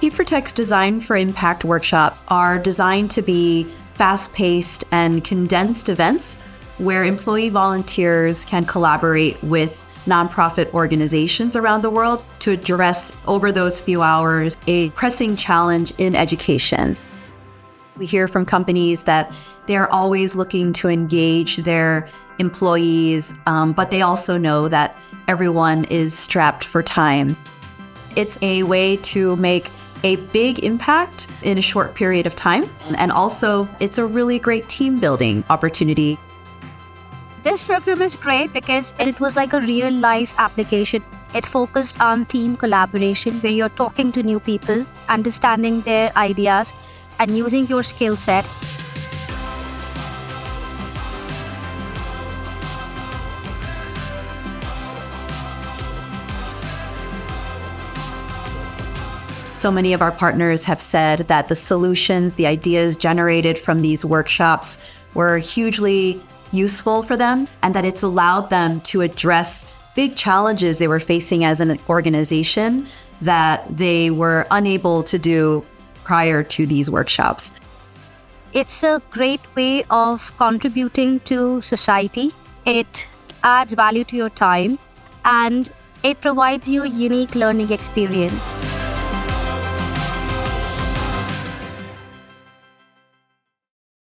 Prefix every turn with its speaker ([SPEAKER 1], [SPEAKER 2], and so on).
[SPEAKER 1] Team4Tech's Design for Impact workshops are designed to be fast-paced and condensed events where employee volunteers can collaborate with nonprofit organizations around the world to address, over those few hours, a pressing challenge in education. We hear from companies that they're always looking to engage their employees, but they also know that everyone is strapped for time. It's a way to make a big impact in a short period of time. And also, it's a really great team building opportunity.
[SPEAKER 2] This program is great because it was like a real life application. It focused on team collaboration where you're talking to new people, understanding their ideas, and using your skill set.
[SPEAKER 1] So many of our partners have said that the solutions, the ideas generated from these workshops were hugely useful for them, and that it's allowed them to address big challenges they were facing as an organization that they were unable to do prior to these workshops.
[SPEAKER 2] It's a great way of contributing to society. It adds value to your time, and it provides you a unique learning experience.